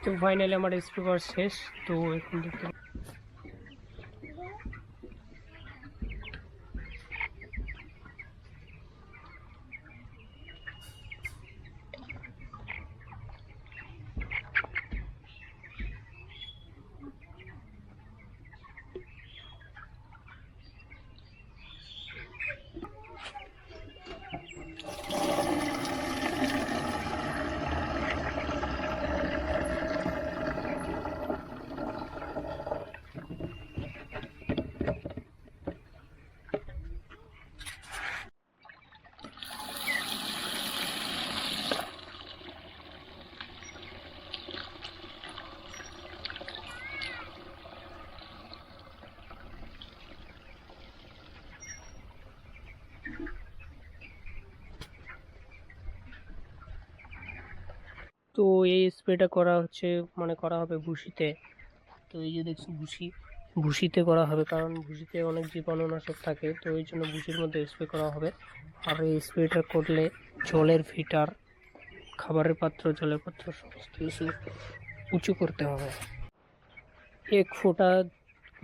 তো ফাইনালি আমার স্প্রে করা শেষ। তো এখন দেখতে তো এই স্প্রেটা করা হচ্ছে করা হবে ভুসিতে। তো এই যে দেখছি ভুসিতে করা হবে, কারণ ভুসিতে অনেক জীবাণুনাশক থাকে, তো এই জন্য ভুসির মধ্যে স্প্রে করা হবে। আর এই স্প্রেটা করলে জলের ফিল্টার, খাবারের পাত্র, জলের পাত্র সমস্ত কিছু উঁচু করতে হবে। এক ফোঁটা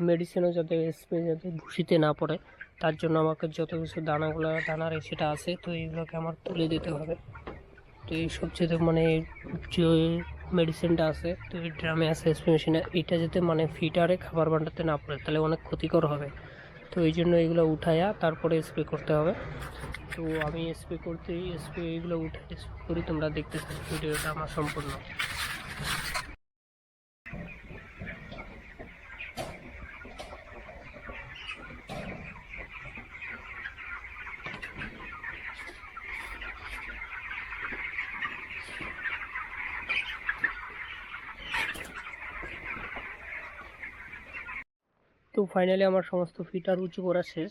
মেডিসিনও যাতে স্প্রে যাতে ভুসিতে না পড়ে, তার জন্য আমাকে যত কিছু দানার সেটা আছে, তো এইগুলোকে আমার তুলে দিতে হবে। তো এই সবচেয়ে যে মেডিসিনটা আছে, তো এই ড্রামে আছে স্প্রে মেশিনে, এটা যাতে ফিটারে খাবার বানাতে না পড়ে, তাহলে অনেক ক্ষতিকর হবে। তো এই জন্য এগুলো উঠাইয়া তারপরে স্প্রে করতে হবে। তো আমি স্প্রে এইগুলো উঠে স্প্রে করি, তোমরা দেখতে ভিডিওটা আমার সম্পূর্ণ। তো ফাইনালি আমার সমস্ত ফিটার উঁচু করা শেষ।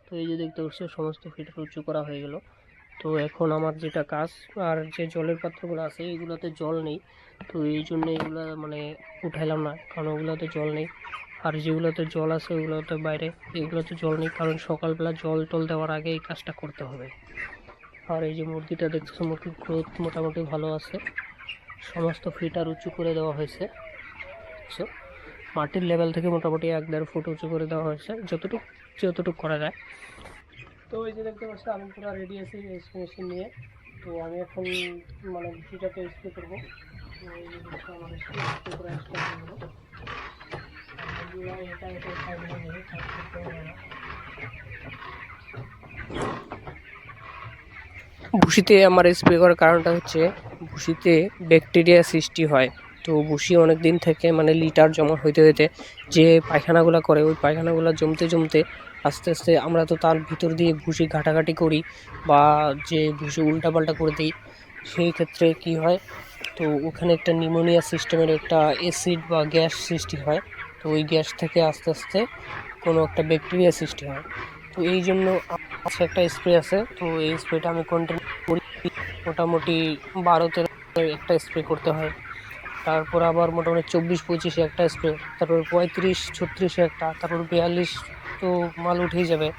তো এই যে দেখতে পাচ্ছ সমস্ত ফিটার উঁচু করা হয়ে গেল। তো এখন আমার যেটা কাজ, আর যে জলের পাত্রগুলো আছে এইগুলোতে জল নেই, তো এই জন্য এগুলো উঠাইলাম না, কারণ ওগুলোতে জল নেই। আর যেগুলোতে জল আছে ওগুলোতে বাইরে, এগুলোতে জল নেই, কারণ সকালবেলা জল টল দেওয়ার আগে এই কাজটা করতে হবে। আর এই যে মুরগিটা দেখতেছো, মুরগির গ্রোথ মোটামুটি ভালো আছে। সমস্ত ফিটার উঁচু করে দেওয়া হয়েছে, বুঝছো? মাটির লেভেল থেকে মোটামুটি 1-1.5 ফুট উঁচু করে দেওয়া হয়েছে, যতটুকু করা যায়। তো এই যে দেখতে পাচ্ছি আমি পুরো রেডি আছি স্প্রে মেশিন নিয়ে। তো আমি এখন ভুসিটাকে স্প্রে করবো। তো এই যে দেখছো আমার স্প্রে করে স্টার্ট করবো। এটা সাইড হয়ে ভুসিতে আমার স্প্রে করার কারণটা হচ্ছে, ভুসিতে ব্যাকটেরিয়া সৃষ্টি হয়। তো ভুসি অনেক দিন থেকে লিটার জমা হইতে হইতে যে পায়খানাগুলো করে, ওই পায়খানাগুলো জমতে জমতে আস্তে আস্তে আমরা তো তার ভিতর দিয়ে ভুসি ঘাটাঘাটি করি, বা যে ভুসি উল্টাপাল্টা করে দিই, সেই ক্ষেত্রে কি হয়, তো ওখানে একটা নিউমোনিয়া সিস্টেমের একটা অ্যাসিড বা গ্যাস সৃষ্টি হয়। তো ওই গ্যাস থেকে আস্তে আস্তে কোনো একটা ব্যাকটেরিয়া সৃষ্টি হয়। তো এই জন্য একটা স্প্রে আছে, তো এই স্প্রেটা আমি কন্টিনিউ করি। মোটামুটি 12-13 একটা স্প্রে করতে হয়, তারপর আবার মোটামুটি 24-25 একটা স্প্রে, তারপর 35-36 একটা, তারপর 42 তো মাল উঠেই যাবে।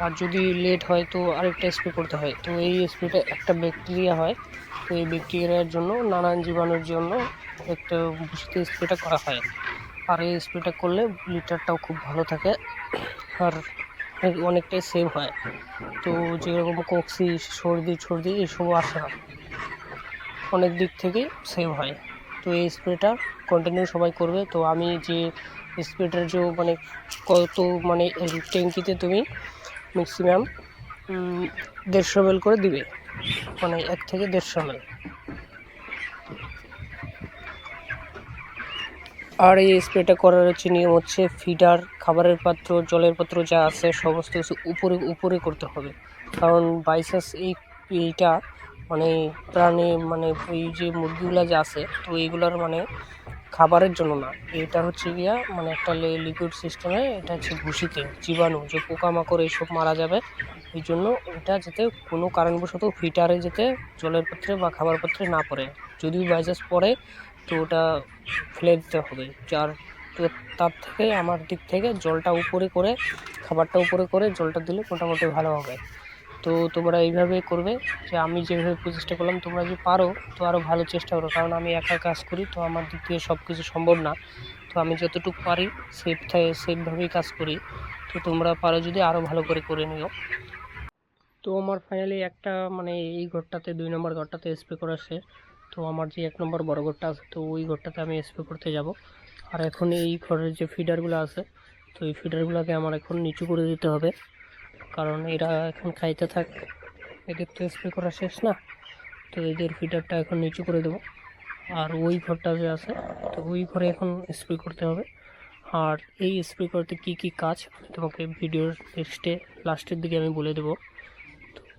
আর যদি লেট হয় তো আরেকটা স্প্রে করতে হয়। তো এই স্প্রেটা একটা ব্যাকটেরিয়া হয়, তো এই ব্যাকটেরিয়ার জন্য, নানান জীবাণুর জন্য একটা ভুসিতে স্প্রেটা করা হয়। আর এই স্প্রেটা করলে লিটারটাও খুব ভালো থাকে, আর অনেকটাই সেভ হয়। তো যেরকম কক্সি, সর্দি এসবও আসে না, অনেক দিক থেকেই সেভ হয়। তো এই স্প্রেটা কন্টিনিউ সবাই করবে। তো আমি যে স্প্রেটার যে কত ট্যাঙ্কিতে তুমি ম্যাক্সিমাম 150 ml করে দিবে, 1 থেকে 150 ml। আর এই স্প্রেটা করার নিয়ম হচ্ছে, ফিডার, খাবারের পাত্র, জলের পাত্র যা আছে সমস্ত কিছু উপরে উপরে করতে হবে, কারণ বাইচান্স এইটা প্রাণী এই যে মুরগিগুলা যা আছে, তো এইগুলার খাবারের জন্য না, এটা হচ্ছে গিয়া একটা লিকুইড সিস্টেমে, এটা হচ্ছে ভুসিতে জীবাণু, যে পোকামাকড় এইসব মারা যাবে, এই জন্য এটা যাতে কোনো কারণবশত ফিটারে যাতে জলের পাত্রে বা খাবার পাত্রে না পড়ে। যদি বাইচান্স পড়ে তো ওটা ফেলে দিতে হবে। তো তার থেকে আমার দিক থেকে জলটা উপরে করে, খাবারটা উপরে করে জলটা দিলে মোটামুটি ভালো হবে। তো তোমরা এইভাবে করবে, যে আমি যেভাবে প্রচেষ্টা করলাম তোমরা যদি পারো তো আরও ভালো চেষ্টা করো, কারণ আমি একা কাজ করি তো আমার দিক থেকে সব কিছু সম্ভব না। তো আমি যতটুকু পারি সেফভাবেই কাজ করি। তো তোমরা পারো যদি আরও ভালো করে নিও। তো আমার ফাইনালি একটা মানে এই ঘরটাতে 2 নম্বর ঘরটাতে স্প্রে করা শেষ। তো আমার যে 1 নম্বর বড় ঘরটা আছে তো ওই ঘরটাতে আমি স্প্রে করতে যাব। আর এখন এই ঘরের যে ফিডারগুলো আছে তো এই ফিডারগুলোকে আমার এখন নিচু করে দিতে হবে, কারণ এরা এখন খাইতে থাক, এদের তো স্প্রে করা শেষ না। তো এদের ফিডারটা এখন নিচু করে দেবো। আর ওই ঘরটা যে আছে তো ওই ঘরে এখন স্প্রে করতে হবে। আর এই স্প্রে করতে কি কি কাজ তোমাকে ভিডিওর লাস্টের দিকে আমি বলে দেবো।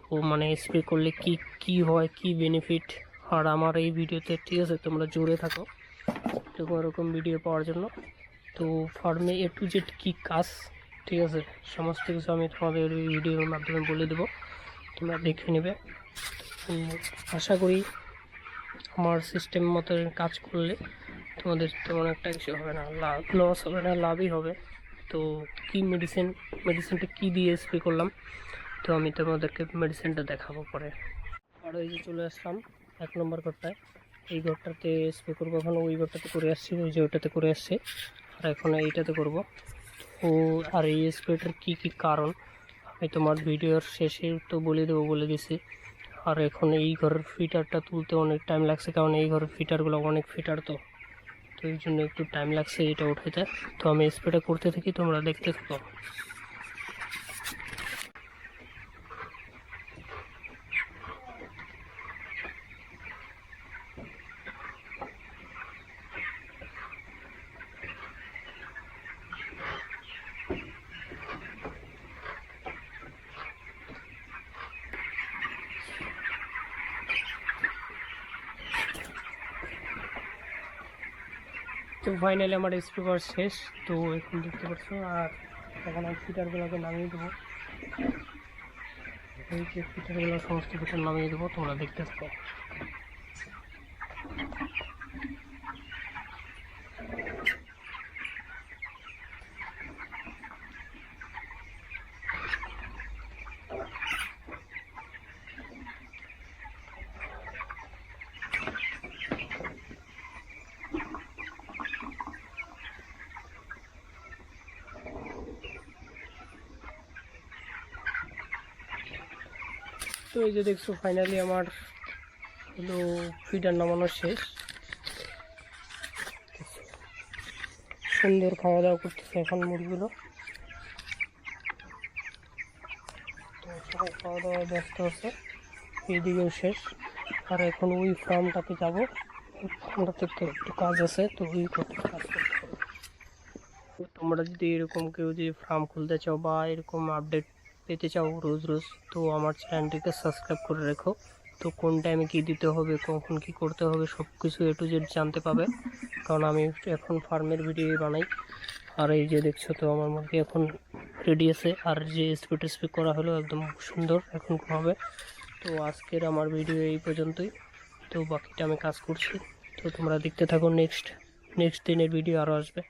তো মানে স্প্রে করলে কি কি হয়, কি বেনিফিট। আর আমার এই ভিডিওতে ঠিক আছে, তোমরা জুড়ে থাকো এরকম এরকম ভিডিও পাওয়ার জন্য। তো ফার্মে A to Z কী কাজ, ঠিক আছে, সমস্ত কিছু আমি তোমাদের এই ভিডিওর মাধ্যমে বলে দেবো, তোমরা দেখে নেবে। আশা করি আমার সিস্টেম মতো কাজ করলে তোমাদের তেমন একটা কিছু হবে না, লস হবে না, লাভই হবে। তো কী মেডিসিনটা কী দিয়ে স্প্রে করলাম তো আমি তোমাদেরকে মেডিসিনটা দেখাবো পরে। আর ওই যে চলে আসলাম 1 নম্বর ঘরটায়, এই ঘরটাতে স্প্রে করবো। এখন ওই ঘরটাতে করে আসছি, ওই যে ওইটাতে করে আসছি, আর এখন এইটাতে করব। ও আর এই স্প্রেটার কী কী কারণ আমি তোমার ভিডিওর শেষে তো বলে দিছি। আর এখন এই ঘরের ফিটারটা তুলতে অনেক টাইম লাগছে, কারণ এই ঘরের ফিটারগুলো অনেক ফিটার, তো এই জন্য একটু টাইম লাগছে এটা উঠাইতে। তো আমি স্প্রেটা করতে থাকি, তোমরা দেখতে থাকো। তো ফাইনালি আমার স্প্রে করা শেষ, তো এখন দেখতে পাচ্ছ। আর এখন আমি ফিটারগুলোকে নামিয়ে দেবো, এই যে ফিটারগুলো সমস্ত ফিটার নামিয়ে দেবো, তোমরা দেখতে থাকো। তো এই যে দেখছো ফাইনালি আমার হলো ফিডার নামানো শেষ, সুন্দর খাওয়া দাওয়া করতেছে এখন মুরগিগুলো। তো সবাই খাওয়া দাওয়া ব্যস্ত আছে, এইদিকেও শেষ। আর এখন ওই ফার্মটাতে যাবো, ফার্মটাতে তো একটু কাজ আছে, তো ওই কাজ করতে হবে। তো তোমরা যদি এরকম কেউ যদি ফার্ম খুলতে চাও বা এরকম আপডেট পেতে চাও রোজ রোজ, তো আমার চ্যানেলটিকে সাবস্ক্রাইব করে রেখো। তো কোন টাইমে কী দিতে হবে, কখন কী করতে হবে, সব কিছু A to Z জানতে পাবে, কারণ আমি এখন ফার্মের ভিডিও বানাই। আর এই যে দেখছো তো আমার মুরগি এখন রেডি আছে, আর যে স্প্রে করা হলো একদম সুন্দর এখন হবে। তো আজকের আমার ভিডিও এই পর্যন্তই, তো বাকিটা আমি কাজ করছি। তো তোমরা দেখতে থাকো, নেক্সট দিনের ভিডিও আরও আসবে।